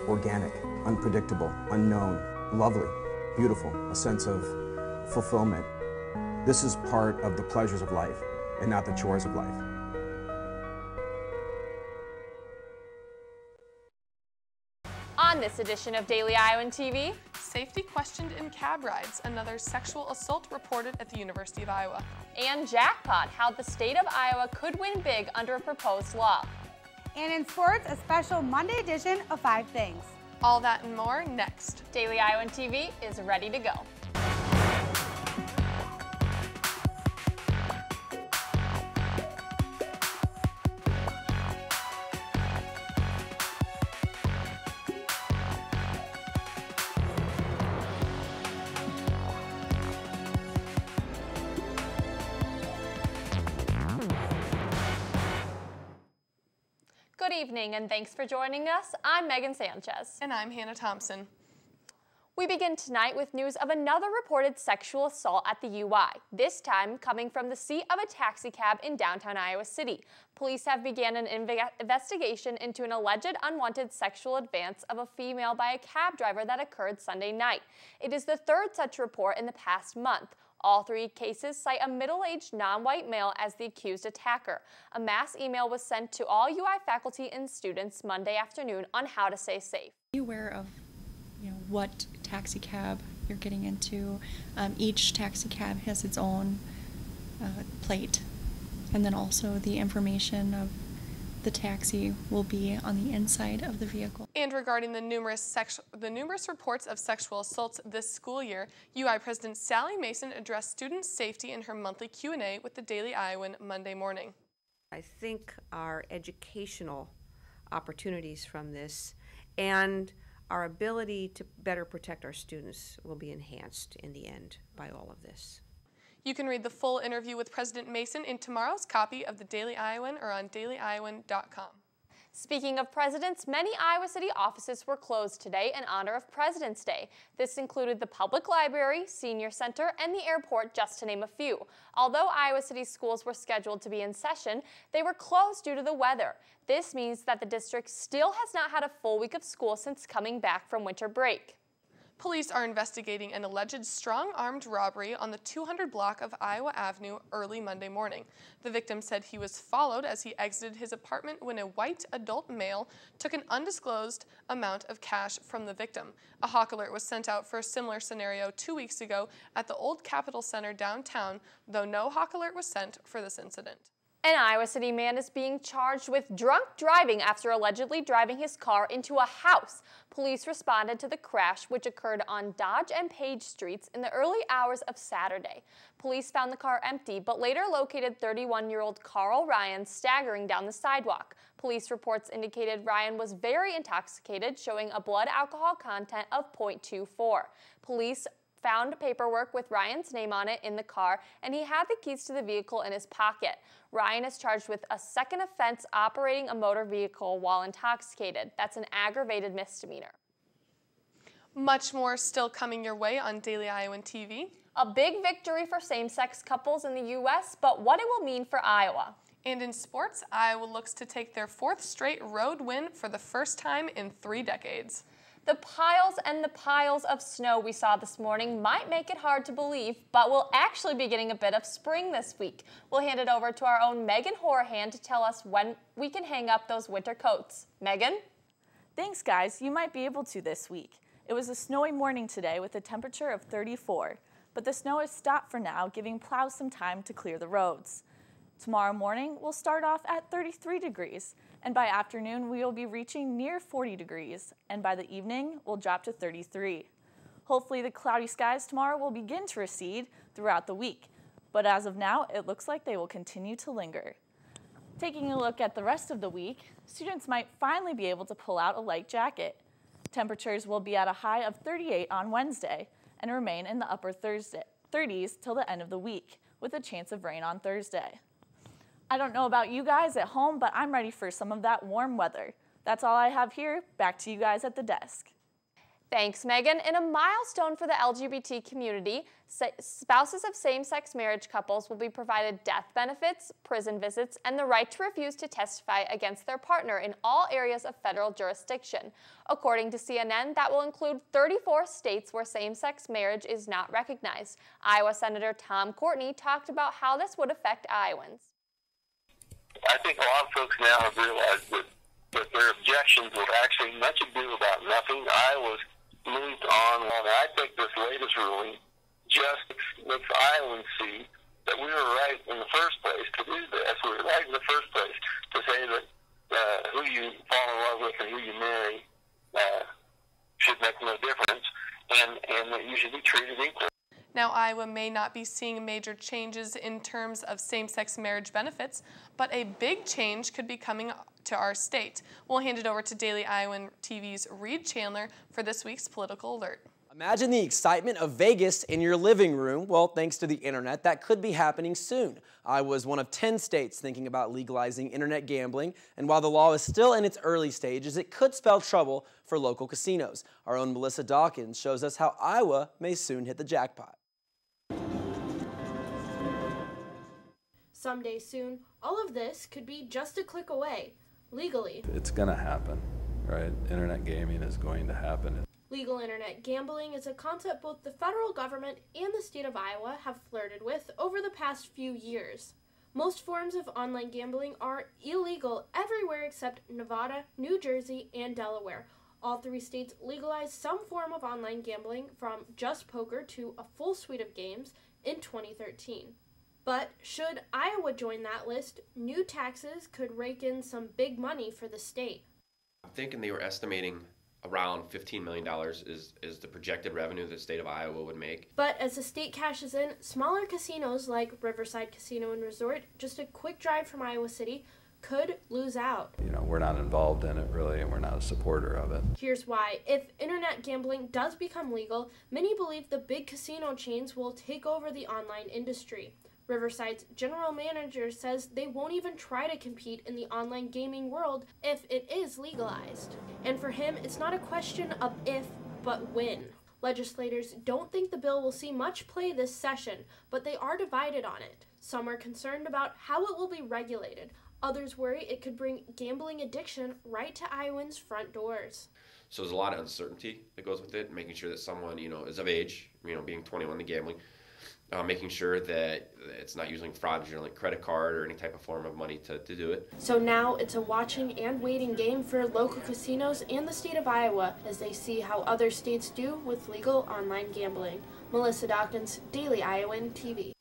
organic, unpredictable, unknown, lovely, beautiful, a sense of fulfillment. This is part of the pleasures of life and not the chores of life. On this edition of Daily Iowan TV, safety questioned in cab rides, another sexual assault reported at the University of Iowa. And jackpot, how the state of Iowa could win big under a proposed law. And in sports, a special Monday edition of 5 Things. All that and more next. Daily Iowan TV is ready to go. Good evening and thanks for joining us. I'm Megan Sanchez. And I'm Hannah Thompson. We begin tonight with news of another reported sexual assault at the UI, this time coming from the seat of a taxi cab in downtown Iowa City. Police have begun an investigation into an alleged unwanted sexual advance of a female by a cab driver that occurred Sunday night. It is the third such report in the past month. All 3 cases cite a middle-aged non-white male as the accused attacker. A mass email was sent to all UI faculty and students Monday afternoon on how to stay safe. Are you aware of what taxi cab you're getting into? Each taxi cab has its own plate, and then also the information of the taxi will be on the inside of the vehicle. And regarding the numerous reports of sexual assaults this school year, UI President Sally Mason addressed student safety in her monthly Q&A with the Daily Iowan Monday morning. I think our educational opportunities from this and our ability to better protect our students will be enhanced in the end by all of this. You can read the full interview with President Mason in tomorrow's copy of the Daily Iowan or on dailyiowan.com. Speaking of presidents, many Iowa City offices were closed today in honor of President's Day. This included the Public Library, Senior Center, and the airport, just to name a few. Although Iowa City schools were scheduled to be in session, they were closed due to the weather. This means that the district still has not had a full week of school since coming back from winter break. Police are investigating an alleged strong-armed robbery on the 200 block of Iowa Avenue early Monday morning. The victim said he was followed as he exited his apartment when a white adult male took an undisclosed amount of cash from the victim. A hawk alert was sent out for a similar scenario 2 weeks ago at the Old Capitol Center downtown, though no hawk alert was sent for this incident. An Iowa City man is being charged with drunk driving after allegedly driving his car into a house. Police responded to the crash, which occurred on Dodge and Page Streets in the early hours of Saturday. Police found the car empty, but later located 31-year-old Carl Ryan staggering down the sidewalk. Police reports indicated Ryan was very intoxicated, showing a blood alcohol content of 0.24. Police found paperwork with Ryan's name on it in the car, and he had the keys to the vehicle in his pocket. Ryan is charged with a second offense operating a motor vehicle while intoxicated. That's an aggravated misdemeanor. Much more still coming your way on Daily Iowan TV. A big victory for same-sex couples in the U.S., but what it will mean for Iowa. And in sports, Iowa looks to take their 4th straight road win for the first time in 3 decades. The piles and the piles of snow we saw this morning might make it hard to believe, but we'll actually be getting a bit of spring this week. We'll hand it over to our own Megan Horahan to tell us when we can hang up those winter coats. Megan? Thanks, guys. You might be able to this week. It was a snowy morning today with a temperature of 34, but the snow has stopped for now, giving plows some time to clear the roads. Tomorrow morning, we'll start off at 33 degrees, and by afternoon, we will be reaching near 40 degrees, and by the evening, we'll drop to 33. Hopefully, the cloudy skies tomorrow will begin to recede throughout the week, but as of now, it looks like they will continue to linger. Taking a look at the rest of the week, students might finally be able to pull out a light jacket. Temperatures will be at a high of 38 on Wednesday and remain in the upper 30s till the end of the week, with a chance of rain on Thursday. I don't know about you guys at home, but I'm ready for some of that warm weather. That's all I have here. Back to you guys at the desk. Thanks, Megan. In a milestone for the LGBT community, spouses of same-sex marriage couples will be provided death benefits, prison visits, and the right to refuse to testify against their partner in all areas of federal jurisdiction. According to CNN, that will include 34 states where same-sex marriage is not recognized. Iowa Senator Tom Courtney talked about how this would affect Iowans. I think a lot of folks now have realized that their objections were actually much ado about nothing. Iowa's moved on, and I think this latest ruling just makes Iowans see that we were right in the first place to do this. We were right in the first place to say that who you fall in love with and who you marry should make no difference, and that you should be treated equally. Now, Iowa may not be seeing major changes in terms of same-sex marriage benefits, but a big change could be coming to our state. We'll hand it over to Daily Iowan TV's Reed Chandler for this week's Political Alert. Imagine the excitement of Vegas in your living room. Well, thanks to the internet, that could be happening soon. Iowa is one of 10 states thinking about legalizing internet gambling, and while the law is still in its early stages, it could spell trouble for local casinos. Our own Melissa Dawkins shows us how Iowa may soon hit the jackpot. Someday soon, all of this could be just a click away, legally. It's going to happen, right? Internet gaming is going to happen. Legal internet gambling is a concept both the federal government and the state of Iowa have flirted with over the past few years. Most forms of online gambling are illegal everywhere except Nevada, New Jersey, and Delaware. All three states legalized some form of online gambling, from just poker to a full suite of games, in 2013. But should Iowa join that list, new taxes could rake in some big money for the state. I'm thinking they were estimating around $15 million is the projected revenue the state of Iowa would make. But as the state cashes in, smaller casinos like Riverside Casino and Resort, just a quick drive from Iowa City, could lose out. You know, we're not involved in it really, and we're not a supporter of it. Here's why. If internet gambling does become legal, many believe the big casino chains will take over the online industry. Riverside's general manager says they won't even try to compete in the online gaming world if it is legalized. And for him, it's not a question of if, but when. Legislators don't think the bill will see much play this session, but they are divided on it. Some are concerned about how it will be regulated. Others worry it could bring gambling addiction right to Iowans' front doors. So there's a lot of uncertainty that goes with it, making sure that someone, is of age, being 21 to gambling. Making sure that it's not using fraudulent credit card or any type of form of money to do it. So now it's a watching and waiting game for local casinos and the state of Iowa as they see how other states do with legal online gambling. Melissa Dawkins, Daily Iowan TV.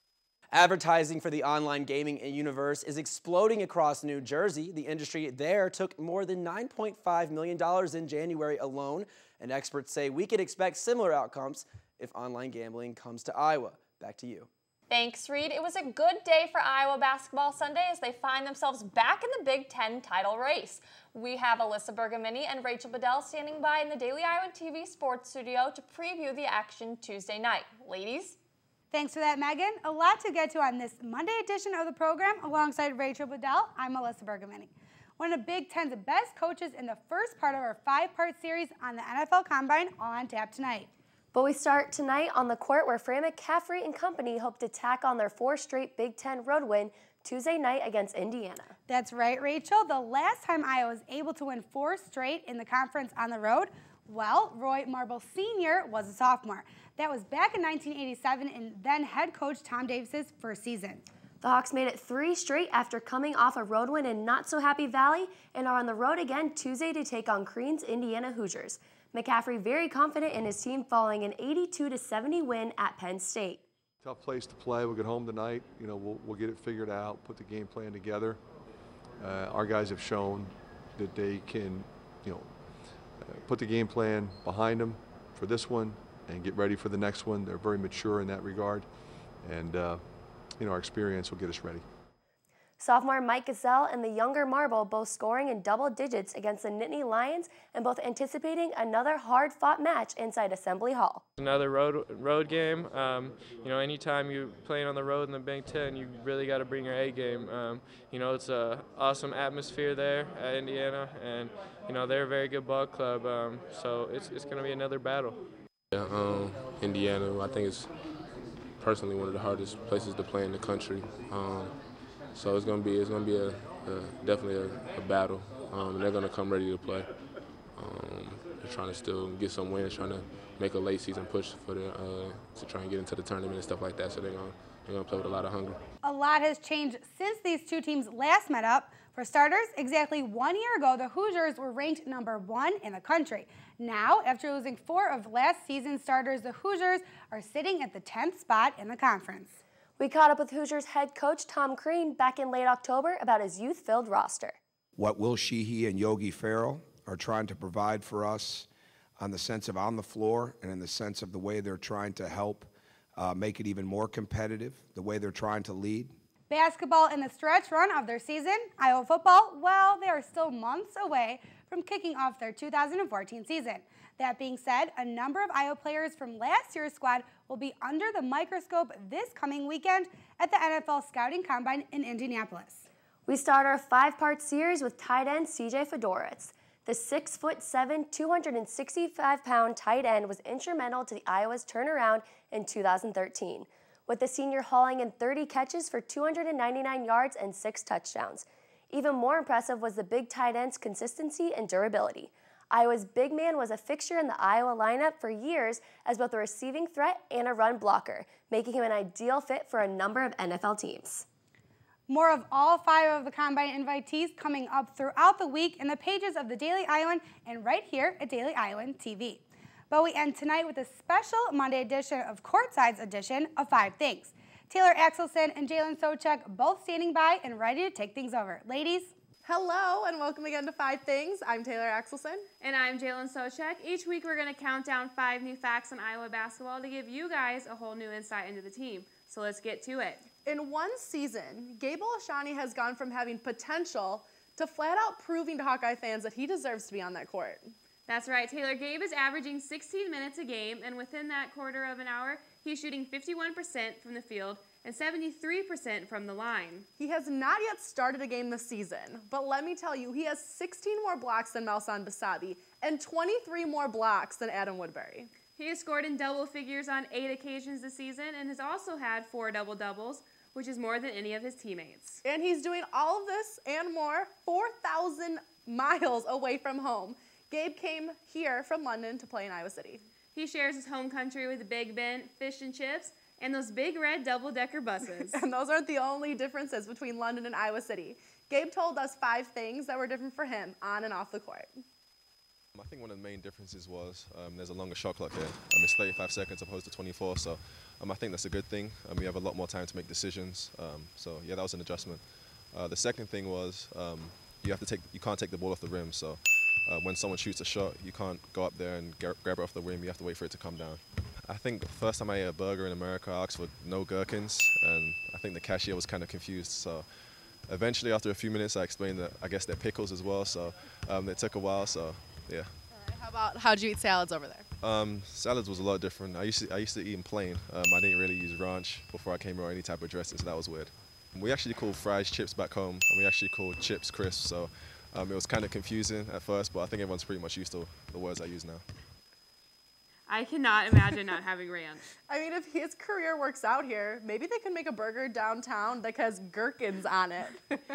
Advertising for the online gaming universe is exploding across New Jersey. The industry there took more than $9.5 million in January alone, and experts say we could expect similar outcomes if online gambling comes to Iowa. Back to you. Thanks, Reed. It was a good day for Iowa basketball Sunday as they find themselves back in the Big Ten title race. We have Alyssa Bergamini and Rachel Bedell standing by in the Daily Iowan TV sports studio to preview the action Tuesday night. Ladies? Thanks for that, Megan. A lot to get to on this Monday edition of the program. Alongside Rachel Bedell, I'm Alyssa Bergamini. One of the Big Ten's best coaches in the first part of our 5-part series on the NFL Combine, all on tap tonight. But we start tonight on the court where Fran McCaffrey and company hope to tack on their 4th straight Big Ten road win Tuesday night against Indiana. That's right, Rachel. The last time Iowa was able to win 4 straight in the conference on the road, well, Roy Marble Sr. was a sophomore. That was back in 1987 in then head coach Tom Davis's first season. The Hawks made it 3 straight after coming off a road win in not-so-happy Valley and are on the road again Tuesday to take on Crean's Indiana Hoosiers. McCaffrey very confident in his team following an 82-70 win at Penn State. Tough place to play. We'll get home tonight. We'll get it figured out, put the game plan together. Our guys have shown that they can, put the game plan behind them for this one and get ready for the next one. They're very mature in that regard, and our experience will get us ready. Sophomore Mike Gazelle and the younger Marble both scoring in double digits against the Nittany Lions and both anticipating another hard-fought match inside Assembly Hall. Another road game. You know, anytime you're playing on the road in the Big Ten, you really got to bring your A game. You know, it's an awesome atmosphere there at Indiana, and you know they're a very good ball club. So it's going to be another battle. Yeah, Indiana, I think it's personally one of the hardest places to play in the country. So it's gonna be definitely a battle. And they're gonna come ready to play. They're trying to still get some wins, trying to make a late season push for to try and get into the tournament and stuff like that. So they're gonna play with a lot of hunger. A lot has changed since these two teams last met up. For starters, exactly 1 year ago, the Hoosiers were ranked #1 in the country. Now, after losing 4 of last season's starters, the Hoosiers are sitting at the 10th spot in the conference. We caught up with Hoosiers head coach Tom Crean back in late October about his youth-filled roster. What Will Sheehy and Yogi Farrell are trying to provide for us on the sense of on the floor and in the sense of the way they're trying to help make it even more competitive, the way they're trying to lead. Basketball in the stretch run of their season. Iowa football, well, they are still months away from kicking off their 2014 season. That being said, a number of Iowa players from last year's squad will be under the microscope this coming weekend at the NFL Scouting Combine in Indianapolis. We start our 5-part series with tight end C.J. Fedoretz. The 6'7", 265-pound tight end was instrumental to the Iowa's turnaround in 2013, with the senior hauling in 30 catches for 299 yards and 6 touchdowns. Even more impressive was the big tight end's consistency and durability. Iowa's big man was a fixture in the Iowa lineup for years as both a receiving threat and a run blocker, making him an ideal fit for a number of NFL teams. More of all 5 of the Combine invitees coming up throughout the week in the pages of the Daily Iowan and right here at Daily Iowan TV. But we end tonight with a special Monday edition of Courtside's edition of 5 Things. Taylor Axelson and Jalen Sochek both standing by and ready to take things over. Ladies. Hello and welcome again to 5 Things. I'm Taylor Axelson. And I'm Jalen Sochek. Each week we're going to count down 5 new facts on Iowa basketball to give you guys a whole new insight into the team. So let's get to it. In one season, Gabe Olashani has gone from having potential to flat out proving to Hawkeye fans that he deserves to be on that court. That's right, Taylor. Gabe is averaging 16 minutes a game, and within that quarter of an hour, he's shooting 51% from the field and 73% from the line. He has not yet started a game this season, but let me tell you, he has 16 more blocks than Malsan Basabi and 23 more blocks than Adam Woodbury. He has scored in double figures on 8 occasions this season and has also had 4 double-doubles, which is more than any of his teammates. And he's doing all of this and more 4,000 miles away from home. Gabe came here from London to play in Iowa City. He shares his home country with Big Ben, fish and chips, and those big red double-decker buses. And those aren't the only differences between London and Iowa City. Gabe told us 5 things that were different for him on and off the court. I think one of the main differences was there's a longer shot clock here. It's 35 seconds opposed to 24, so I think that's a good thing. We have a lot more time to make decisions. So yeah, that was an adjustment. The second thing was you can't take the ball off the rim. So when someone shoots a shot, you can't go up there and grab it off the rim. You have to wait for it to come down. I think the first time I ate a burger in America, I asked for no gherkins, and I think the cashier was kind of confused. So eventually, after a few minutes, I explained that I guess they're pickles as well. So it took a while. So yeah. How'd you eat salads over there? Salads was a lot different. I used to eat them plain. I didn't really use ranch before I came here or any type of dressing, so that was weird. We actually called fries chips back home, and we actually called chips crisps. So it was kind of confusing at first, but I think everyone's pretty much used to the words I use now. I cannot imagine not having ranch. I mean, if his career works out here, maybe they can make a burger downtown that has gherkins on it.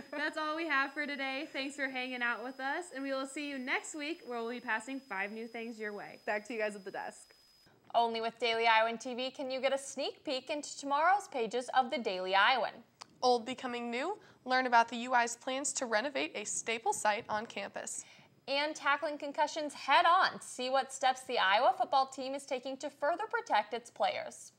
That's all we have for today. Thanks for hanging out with us, and we will see you next week where we'll be passing 5 new things your way. Back to you guys at the desk. Only with Daily Iowan TV can you get a sneak peek into tomorrow's pages of the Daily Iowan. Old becoming new, learn about the UI's plans to renovate a staple site on campus. And tackling concussions head on. See what steps the Iowa football team is taking to further protect its players.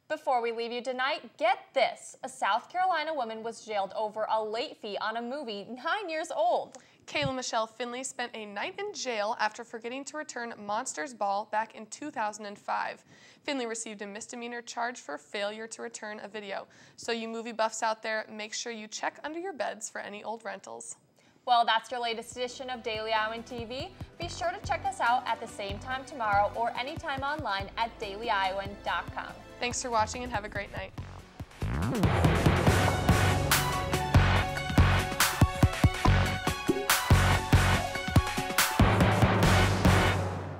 Before we leave you tonight, get this. A South Carolina woman was jailed over a late fee on a movie 9 years old. Kayla Michelle Finley spent a night in jail after forgetting to return Monsters Ball back in 2005. Finley received a misdemeanor charge for failure to return a video. So you movie buffs out there, make sure you check under your beds for any old rentals. Well, that's your latest edition of Daily Iowan TV. Be sure to check us out at the same time tomorrow or anytime online at dailyiowan.com. Thanks for watching and have a great night.